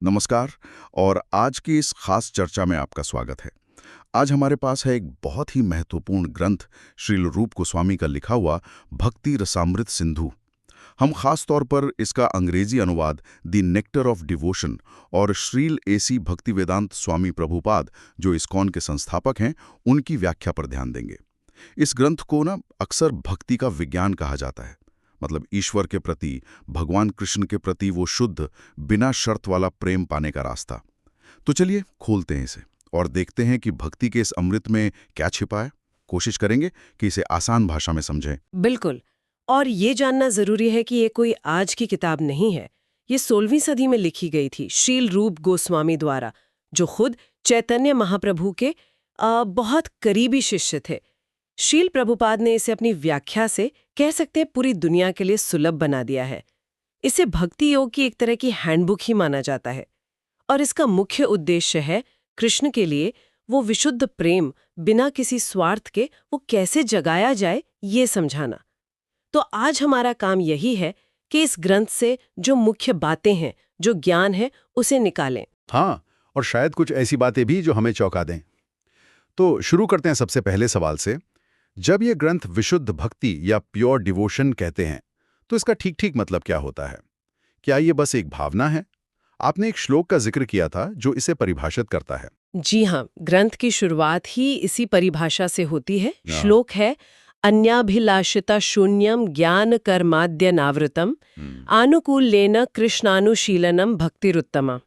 नमस्कार। और आज की इस खास चर्चा में आपका स्वागत है। आज हमारे पास है एक बहुत ही महत्वपूर्ण ग्रंथ श्रील रूप गोस्वामी का लिखा हुआ भक्ति रसामृत सिंधु। हम खास तौर पर इसका अंग्रेजी अनुवाद द नेक्टर ऑफ डिवोशन और श्रील एसी भक्तिवेदांत स्वामी प्रभुपाद, जो इस्कॉन के संस्थापक हैं, उनकी व्याख्या पर ध्यान देंगे। इस ग्रंथ को अक्सर भक्ति का विज्ञान कहा जाता है। मतलब ईश्वर के प्रति, भगवान कृष्ण के प्रति वो शुद्ध, बिना शर्त वाला प्रेम पाने का रास्ता। तो चलिए खोलते हैं इसे और देखते हैं कि भक्ति के इस अमृत में क्या छिपा है। कोशिश करेंगे कि इसे आसान भाषा में समझें। बिल्कुल। और ये जानना जरूरी है कि ये कोई आज की किताब नहीं है। ये 16वीं सदी में लिखी गई थी श्रील रूप गोस्वामी द्वारा, जो खुद चैतन्य महाप्रभु के बहुत करीबी शिष्य थे। श्रील प्रभुपाद ने इसे अपनी व्याख्या से, कह सकते हैं, पूरी दुनिया के लिए सुलभ बना दिया है। इसे भक्ति योग की एक तरह की हैंडबुक ही माना जाता है और इसका मुख्य उद्देश्य है कृष्ण के लिए वो विशुद्ध प्रेम बिना किसी स्वार्थ के वो कैसे जगाया जाए, ये समझाना। तो आज हमारा काम यही है कि इस ग्रंथ से जो मुख्य बातें हैं, जो ज्ञान है, उसे निकालें। हाँ, और शायद कुछ ऐसी बातें भी जो हमें चौंका दें। तो शुरू करते हैं सबसे पहले सवाल से। जब ये ग्रंथ विशुद्ध भक्ति या प्योर डिवोशन कहते हैं, तो इसका ठीक मतलब क्या होता है? क्या ये बस एक भावना है? आपने एक श्लोक का जिक्र किया था जो इसे परिभाषित करता है। जी हाँ, ग्रंथ की शुरुआत ही इसी परिभाषा से होती है। श्लोक है, अन्याभिलाषिता शून्यम ज्ञान कर्माद्य नावृतम आनुकूल्येन कृष्णानुशीलनम भक्तिरुत्तमा।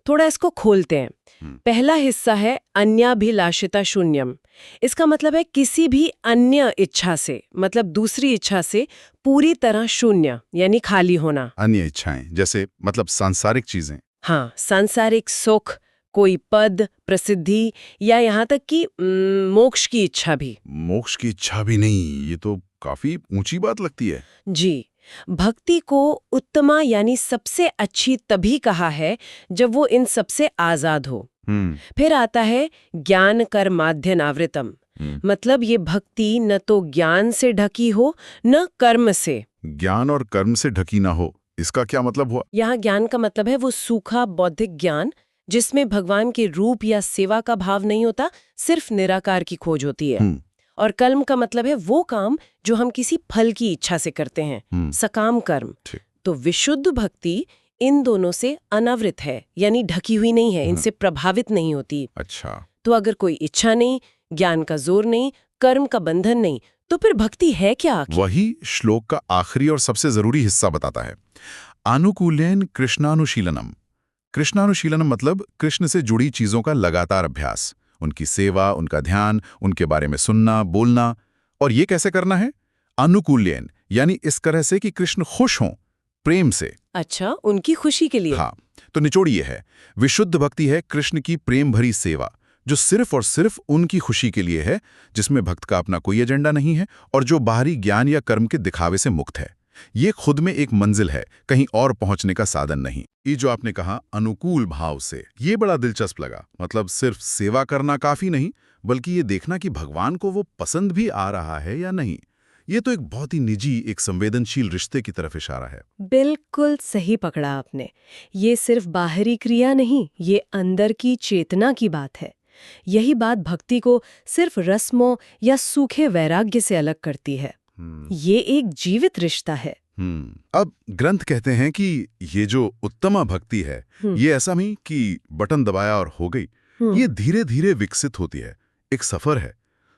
थोड़ा इसको खोलते हैं। पहला हिस्सा है अन्याभिलाषिता शून्यम। इसका मतलब है किसी भी अन्य इच्छा से, मतलब दूसरी इच्छा से पूरी तरह शून्य, यानी खाली होना। अन्य इच्छाएं जैसे मतलब सांसारिक चीजें। हाँ, सांसारिक सुख, कोई पद, प्रसिद्धि या यहाँ तक कि मोक्ष की इच्छा भी। मोक्ष की इच्छा भी नहीं, ये तो काफी ऊंची बात लगती है। जी, भक्ति को उत्तमा यानी सबसे अच्छी तभी कहा है जब वो इन सबसे आजाद हो। फिर आता है ज्ञान कर्माद्य नावृतम। मतलब ये भक्ति न तो ज्ञान से ढकी हो न कर्म से। ज्ञान और कर्म से ढकी ना हो, इसका क्या मतलब हुआ? यहाँ ज्ञान का मतलब है वो सूखा बौद्धिक ज्ञान जिसमें भगवान के रूप या सेवा का भाव नहीं होता, सिर्फ निराकार की खोज होती है। और कर्म का मतलब है वो काम जो हम किसी फल की इच्छा से करते हैं, सकाम कर्म। तो विशुद्ध भक्ति इन दोनों से अनावृत है, यानी ढकी हुई नहीं है, इनसे प्रभावित नहीं होती। अच्छा, तो अगर कोई इच्छा नहीं, ज्ञान का जोर नहीं, कर्म का बंधन नहीं, तो फिर भक्ति है क्या आखिर? वही श्लोक का आखिरी और सबसे जरूरी हिस्सा बताता है। आनुकूल्येन कृष्णानुशीलनम। कृष्णानुशीलनम मतलब कृष्ण से जुड़ी चीजों का लगातार अभ्यास, उनकी सेवा, उनका ध्यान, उनके बारे में सुनना, बोलना। और ये कैसे करना है? अनुकूल्येन, यानी इस तरह से कि कृष्ण खुश हों, प्रेम से। अच्छा, उनकी खुशी के लिए। हाँ, तो निचोड़ ये है, विशुद्ध भक्ति है कृष्ण की प्रेम भरी सेवा, जो सिर्फ और सिर्फ उनकी खुशी के लिए है, जिसमें भक्त का अपना कोई एजेंडा नहीं है और जो बाहरी ज्ञान या कर्म के दिखावे से मुक्त है। ये खुद में एक मंजिल है, कहीं और पहुंचने का साधन नहीं। ये जो आपने कहा अनुकूल भाव से, ये बड़ा दिलचस्प लगा। मतलब सिर्फ सेवा करना काफी नहीं, बल्कि ये देखना कि भगवान को वो पसंद भी आ रहा है या नहीं। ये तो एक बहुत ही निजी, एक संवेदनशील रिश्ते की तरफ इशारा है। बिल्कुल सही पकड़ा आपने। ये सिर्फ बाहरी क्रिया नहीं, ये अंदर की चेतना की बात है। यही बात भक्ति को सिर्फ रस्मों या सूखे वैराग्य से अलग करती है। ये एक जीवित रिश्ता है। अब ग्रंथ कहते हैं कि ये जो उत्तमा भक्ति है, ये ऐसा नहीं कि बटन दबाया और हो गई। ये धीरे धीरे विकसित होती है, एक सफर है।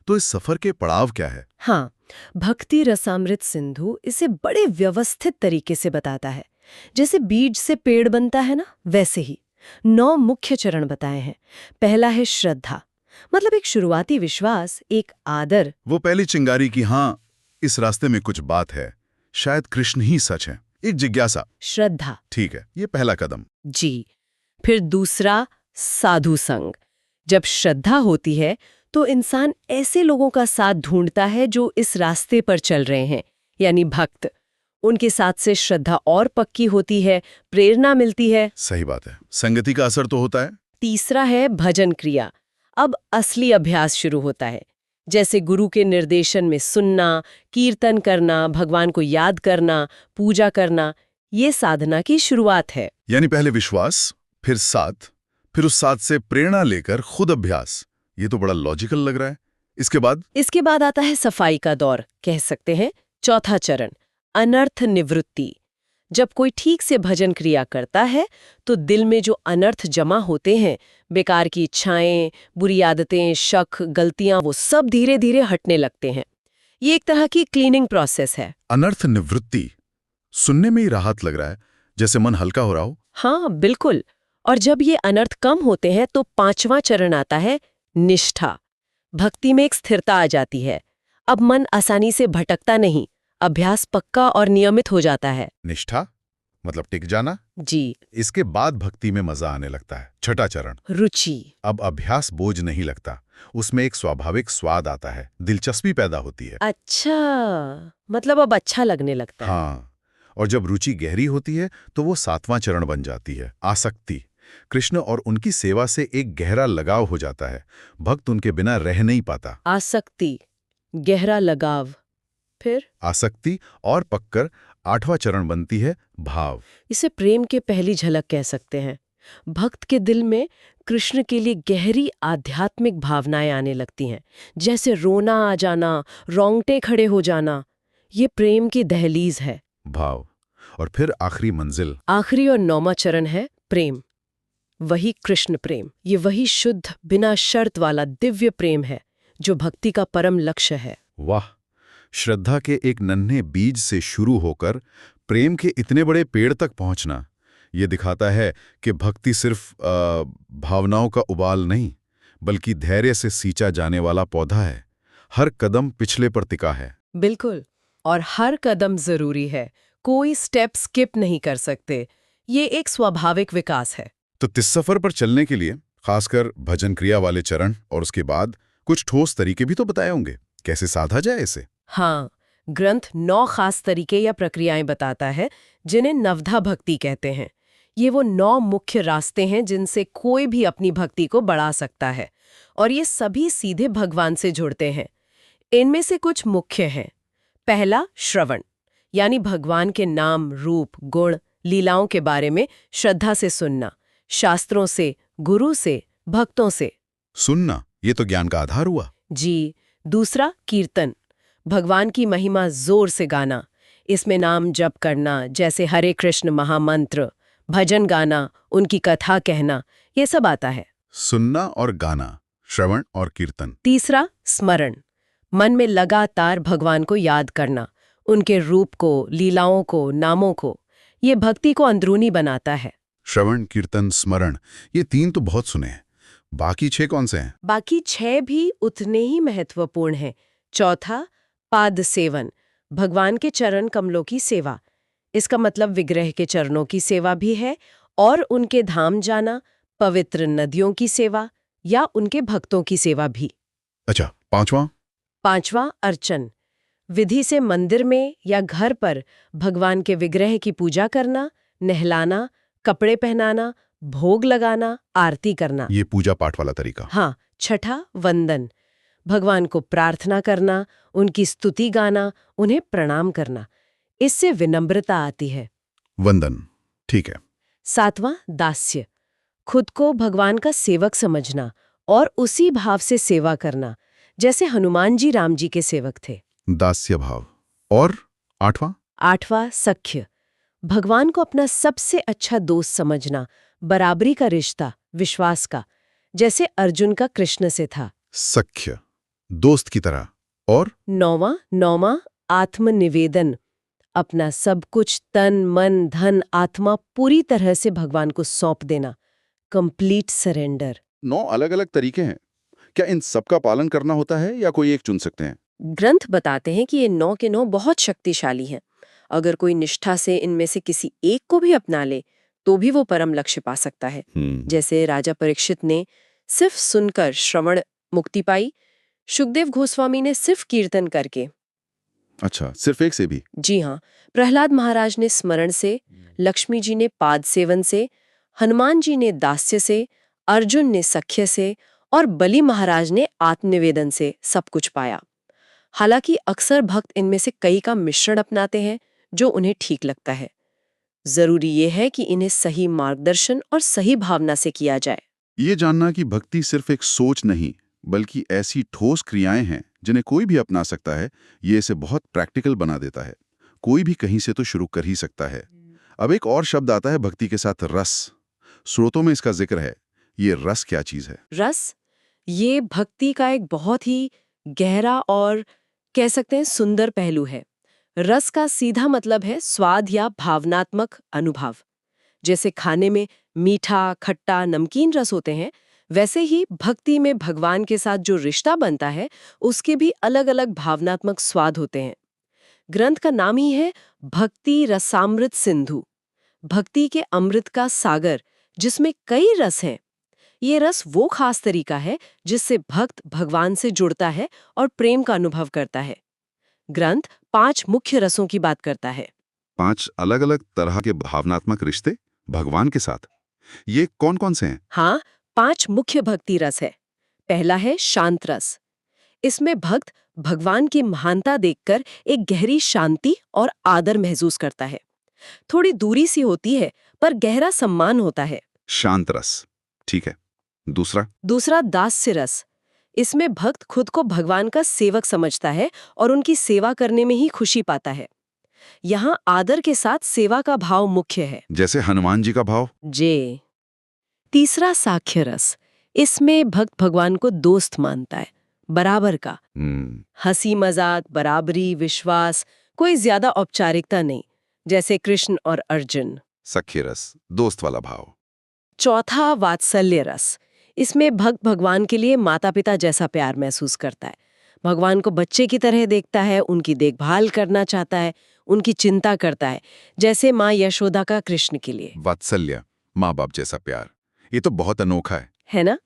तो इस सफर के पड़ाव क्या है? हाँ, भक्ति रसामृत सिंधु इसे बड़े व्यवस्थित तरीके से बताता है। जैसे बीज से पेड़ बनता है ना, वैसे ही 9 मुख्य चरण बताए हैं। पहला है श्रद्धा, मतलब एक शुरुआती विश्वास, एक आदर। वो पहली चिंगारी की हाँ, इस रास्ते में कुछ बात है, शायद कृष्ण ही सच है। एक जिज्ञासा, श्रद्धा। ठीक है, ये पहला कदम। जी। फिर दूसरा साधु संग। जब श्रद्धा होती है तो इंसान ऐसे लोगों का साथ ढूंढता है जो इस रास्ते पर चल रहे हैं, यानी भक्त। उनके साथ से श्रद्धा और पक्की होती है, प्रेरणा मिलती है। सही बात है, संगति का असर तो होता है। तीसरा है भजन क्रिया। अब असली अभ्यास शुरू होता है, जैसे गुरु के निर्देशन में सुनना, कीर्तन करना, भगवान को याद करना, पूजा करना। ये साधना की शुरुआत है। यानी पहले विश्वास, फिर साथ, फिर उस साथ से प्रेरणा लेकर खुद अभ्यास। ये तो बड़ा लॉजिकल लग रहा है। इसके बाद आता है सफाई का दौर, कह सकते हैं चौथा चरण, अनर्थ निवृत्ति। जब कोई ठीक से भजन क्रिया करता है तो दिल में जो अनर्थ जमा होते हैं, बेकार की इच्छाएं, बुरी आदतें, शक, गलतियां, वो सब धीरे धीरे हटने लगते हैं। ये एक तरह की क्लीनिंग प्रोसेस है। अनर्थ निवृत्ति सुनने में ही राहत लग रहा है, जैसे मन हल्का हो रहा हो। हाँ, बिल्कुल। और जब ये अनर्थ कम होते हैं तो पांचवा चरण आता है निष्ठा। भक्ति में एक स्थिरता आ जाती है। अब मन आसानी से भटकता नहीं, अभ्यास पक्का और नियमित हो जाता है। निष्ठा मतलब टिक जाना। जी। इसके बाद भक्ति में मजा आने लगता है। छठा चरण, रुचि। अब अभ्यास बोझ नहीं लगता, उसमें एक स्वाभाविक स्वाद आता है, दिलचस्पी पैदा होती है। अच्छा, मतलब अब अच्छा लगने लगता है। हाँ, और जब रुचि गहरी होती है तो वो सातवां चरण बन जाती है, आसक्ति। कृष्ण और उनकी सेवा से एक गहरा लगाव हो जाता है, भक्त उनके बिना रह नहीं पाता। आसक्ति, गहरा लगाव, फिर आसक्ति और पक्कर आठवां चरण बनती है भाव। इसे प्रेम के पहली झलक कह सकते हैं। भक्त के दिल में कृष्ण के लिए गहरी आध्यात्मिक भावनाएं आने लगती हैं, जैसे रोना आ जाना, रोंगटे खड़े हो जाना। ये प्रेम की दहलीज है। भाव। और फिर आखिरी मंजिल, आखिरी और नौवां चरण है प्रेम। वही कृष्ण प्रेम, ये वही शुद्ध बिना शर्त वाला दिव्य प्रेम है जो भक्ति का परम लक्ष्य है। वाह! श्रद्धा के एक नन्हे बीज से शुरू होकर प्रेम के इतने बड़े पेड़ तक पहुंचना, ये दिखाता है कि भक्ति सिर्फ भावनाओं का उबाल नहीं, बल्कि धैर्य से सींचा जाने वाला पौधा है। हर कदम पिछले पर टिका है। बिल्कुल, और हर कदम जरूरी है, कोई स्टेप स्किप नहीं कर सकते। ये एक स्वाभाविक विकास है। तो इस सफर पर चलने के लिए खासकर भजन क्रिया वाले चरण और उसके बाद कुछ ठोस तरीके भी तो बताए होंगे, कैसे साधा जाए इसे। हाँ, ग्रंथ 9 खास तरीके या प्रक्रियाएं बताता है जिन्हें नवधा भक्ति कहते हैं। ये वो 9 मुख्य रास्ते हैं जिनसे कोई भी अपनी भक्ति को बढ़ा सकता है, और ये सभी सीधे भगवान से जुड़ते हैं। इनमें से कुछ मुख्य हैं। पहला, श्रवण, यानी भगवान के नाम, रूप, गुण, लीलाओं के बारे में श्रद्धा से सुनना, शास्त्रों से, गुरु से, भक्तों से। सुनना, ये तो ज्ञान का आधार हुआ। जी। दूसरा, कीर्तन, भगवान की महिमा जोर से गाना। इसमें नाम जप करना, जैसे हरे कृष्ण महामंत्र, भजन गाना, उनकी कथा कहना, ये सब आता है। सुनना और गाना, श्रवण और कीर्तन। तीसरा, स्मरण, मन में लगातार भगवान को याद करना, उनके रूप को, लीलाओं को, नामों को। ये भक्ति को अंदरूनी बनाता है। श्रवण, कीर्तन, स्मरण, ये 3 तो बहुत सुने हैं। बाकी 6 कौन से हैं? बाकी 6 भी उतने ही महत्वपूर्ण हैं। चौथा, पाद सेवन, भगवान के चरण कमलों की सेवा। इसका मतलब विग्रह के चरणों की सेवा भी है, और उनके धाम जाना, पवित्र नदियों की सेवा या उनके भक्तों की सेवा भी। अच्छा, पांचवा? पांचवा, अर्चन, विधि से मंदिर में या घर पर भगवान के विग्रह की पूजा करना, नहलाना, कपड़े पहनाना, भोग लगाना, आरती करना। ये पूजा पाठ वाला तरीका। हाँ। छठा, वंदन, भगवान को प्रार्थना करना, उनकी स्तुति गाना, उन्हें प्रणाम करना। इससे विनम्रता आती है। वंदन, ठीक है। सातवां, दास्य, खुद को भगवान का सेवक समझना और उसी भाव से सेवा करना, जैसे हनुमान जी राम जी के सेवक थे। दास्य भाव। और आठवां? आठवां, सख्य, भगवान को अपना सबसे अच्छा दोस्त समझना, बराबरी का रिश्ता, विश्वास का, जैसे अर्जुन का कृष्ण से था। सख्य, दोस्त की तरह। और नौवां, आत्मनिवेदन, अपना सब कुछ, तन, मन, धन, आत्मा पूरी तरह से भगवान को सौंप देना, कंप्लीट सरेंडर। 9 अलग-अलग तरीके हैं। क्या इन सब का पालन करना होता है या कोई एक चुन सकते हैं? ग्रंथ बताते हैं कि ये 9 के 9 बहुत शक्तिशाली हैं। अगर कोई निष्ठा से इनमें से किसी एक को भी अपना ले तो भी वो परम लक्ष्य पा सकता है। जैसे राजा परीक्षित ने सिर्फ सुनकर श्रवण मुक्ति पाई, सुखदेव गोस्वामी ने सिर्फ कीर्तन करके। अच्छा, सिर्फ एक से भी? जी हाँ, प्रहलाद महाराज ने स्मरण से, लक्ष्मी जी ने पाद सेवन से, हनुमान जी ने दास्य से, अर्जुन ने सख्य से और बलि महाराज ने आत्मनिवेदन से सब कुछ पाया। हालांकि अक्सर भक्त इनमें से कई का मिश्रण अपनाते हैं जो उन्हें ठीक लगता है। जरूरी ये है कि इन्हें सही मार्गदर्शन और सही भावना से किया जाए। ये जानना कि भक्ति सिर्फ एक सोच नहीं बल्कि ऐसी ठोस क्रियाएं हैं जिन्हें कोई भी अपना सकता है, ये इसे बहुत प्रैक्टिकल बना देता है। कोई भी कहीं से तो शुरू कर ही सकता है। अब एक और शब्द आता है भक्ति के साथ, रस। स्रोतों में इसका जिक्र है। ये रस क्या चीज है? रस ये भक्ति का एक बहुत ही गहरा और कह सकते हैं सुंदर पहलू है। रस का सीधा मतलब है स्वाद या भावनात्मक अनुभव। जैसे खाने में मीठा, खट्टा, नमकीन रस होते हैं, वैसे ही भक्ति में भगवान के साथ जो रिश्ता बनता है उसके भी अलग-अलग भावनात्मक स्वाद होते हैं। ग्रंथ का नाम ही है भक्ति रसामृत सिंधु, भक्ति के अमृत का सागर, जिसमें कई रस हैं। ये रस वो खास तरीका है जिससे भक्त भगवान से जुड़ता है और प्रेम का अनुभव करता है। ग्रंथ 5 मुख्य रसों की बात करता है। 5 अलग अलग तरह के भावनात्मक रिश्ते भगवान के साथ। ये कौन कौन से हैं? हाँ, 5 मुख्य भक्ति रस है। पहला है शांत रस। इसमें भक्त भगवान की महानता देखकर एक गहरी शांति और आदर महसूस करता है। थोड़ी दूरी सी होती है पर गहरा सम्मान होता है। शांत रस, ठीक है। दूसरा दास्य रस। इसमें भक्त खुद को भगवान का सेवक समझता है और उनकी सेवा करने में ही खुशी पाता है। यहाँ आदर के साथ सेवा का भाव मुख्य है, जैसे हनुमान जी का भाव। तीसरा साख्य रस। इसमें भक्त भगवान को दोस्त मानता है, बराबर का। हंसी मजाक, बराबरी, विश्वास, कोई ज्यादा औपचारिकता नहीं, जैसे कृष्ण और अर्जुन। सख्य रस, दोस्त वाला भाव। चौथा वात्सल्य रस। इसमें भक्त भगवान के लिए माता पिता जैसा प्यार महसूस करता है। भगवान को बच्चे की तरह देखता है, उनकी देखभाल करना चाहता है, उनकी चिंता करता है, जैसे माँ यशोदा का कृष्ण के लिए। वात्सल्य, माँ बाप जैसा प्यार, ये तो बहुत अनोखा है ना?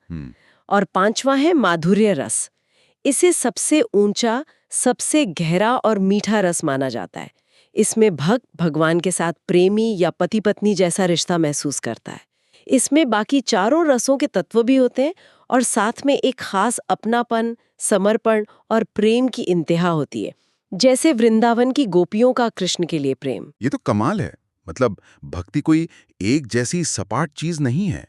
और पांचवा है माधुर्य रस। इसे सबसे ऊंचा, सबसे गहरा और मीठा रस माना जाता है। इसमें भक्त भगवान के साथ प्रेमी या पति पत्नी जैसा रिश्ता महसूस करता है। इसमें बाकी चारों रसों के तत्व भी होते हैं और साथ में एक खास अपनापन, समर्पण और प्रेम की इंतहा होती है, जैसे वृंदावन की गोपियों का कृष्ण के लिए प्रेम। ये तो कमाल है। मतलब भक्ति कोई एक जैसी सपाट चीज नहीं है।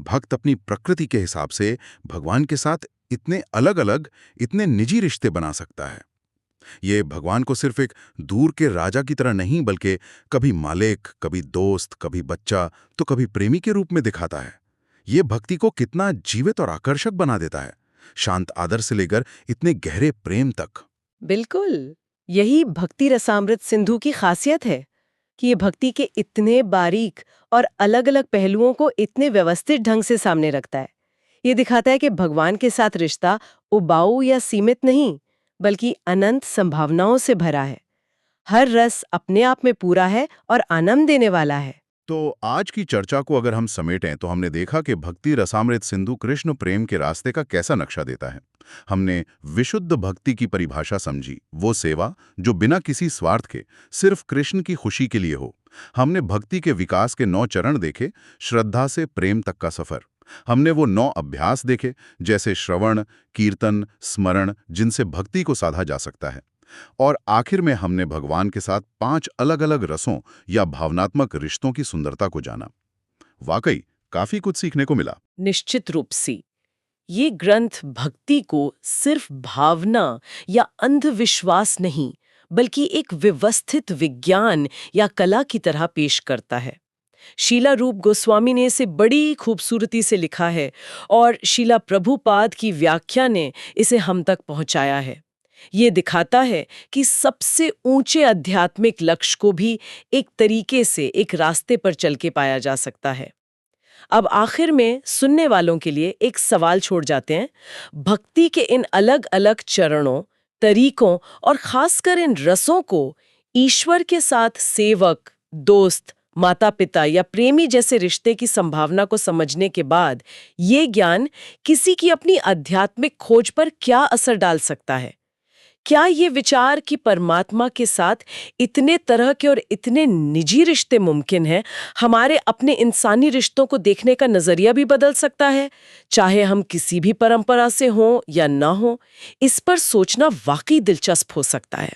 भक्त अपनी प्रकृति के हिसाब से भगवान के साथ इतने अलग-अलग, इतने निजी रिश्ते बना सकता है। ये भगवान को सिर्फ एक दूर के राजा की तरह नहीं, बल्कि कभी मालिक, कभी दोस्त, कभी बच्चा, तो कभी प्रेमी के रूप में दिखाता है। ये भक्ति को कितना जीवित और आकर्षक बना देता है, शांत आदर से लेकर इतने गहरे प्रेम तक। बिल्कुल, यही भक्ति रसामृत सिंधु की खासियत है कि ये भक्ति के इतने बारीक और अलग-अलग पहलुओं को इतने व्यवस्थित ढंग से सामने रखता है। ये दिखाता है कि भगवान के साथ रिश्ता उबाऊ या सीमित नहीं, बल्कि अनंत संभावनाओं से भरा है। हर रस अपने आप में पूरा है और आनंद देने वाला है। तो आज की चर्चा को अगर हम समेटें तो हमने देखा कि भक्ति रसामृत सिंधु कृष्ण प्रेम के रास्ते का कैसा नक्शा देता है। हमने विशुद्ध भक्ति की परिभाषा समझी, वो सेवा जो बिना किसी स्वार्थ के सिर्फ कृष्ण की खुशी के लिए हो। हमने भक्ति के विकास के 9 चरण देखे, श्रद्धा से प्रेम तक का सफर। हमने वो 9 अभ्यास देखे, जैसे श्रवण, कीर्तन, स्मरण, जिनसे भक्ति को साधा जा सकता है। और आखिर में हमने भगवान के साथ 5 अलग-अलग रसों या भावनात्मक रिश्तों की सुंदरता को जाना। वाकई काफी कुछ सीखने को मिला। निश्चित रूप से ये ग्रंथ भक्ति को सिर्फ भावना या अंधविश्वास नहीं, बल्कि एक व्यवस्थित विज्ञान या कला की तरह पेश करता है। शीला रूप गोस्वामी ने इसे बड़ी खूबसूरती से लिखा है और शीला प्रभुपाद की व्याख्या ने इसे हम तक पहुंचाया है। ये दिखाता है कि सबसे ऊंचे आध्यात्मिक लक्ष्य को भी एक तरीके से, एक रास्ते पर चल के पाया जा सकता है। अब आखिर में सुनने वालों के लिए एक सवाल छोड़ जाते हैं। भक्ति के इन अलग-अलग चरणों, तरीकों और खासकर इन रसों को ईश्वर के साथ सेवक, दोस्त, माता पिता या प्रेमी जैसे रिश्ते की संभावना को समझने के बाद ये ज्ञान किसी की अपनी आध्यात्मिक खोज पर क्या असर डाल सकता है? क्या ये विचार कि परमात्मा के साथ इतने तरह के और इतने निजी रिश्ते मुमकिन हैं, हमारे अपने इंसानी रिश्तों को देखने का नजरिया भी बदल सकता है, चाहे हम किसी भी परंपरा से हों या ना हों? इस पर सोचना वाकई दिलचस्प हो सकता है।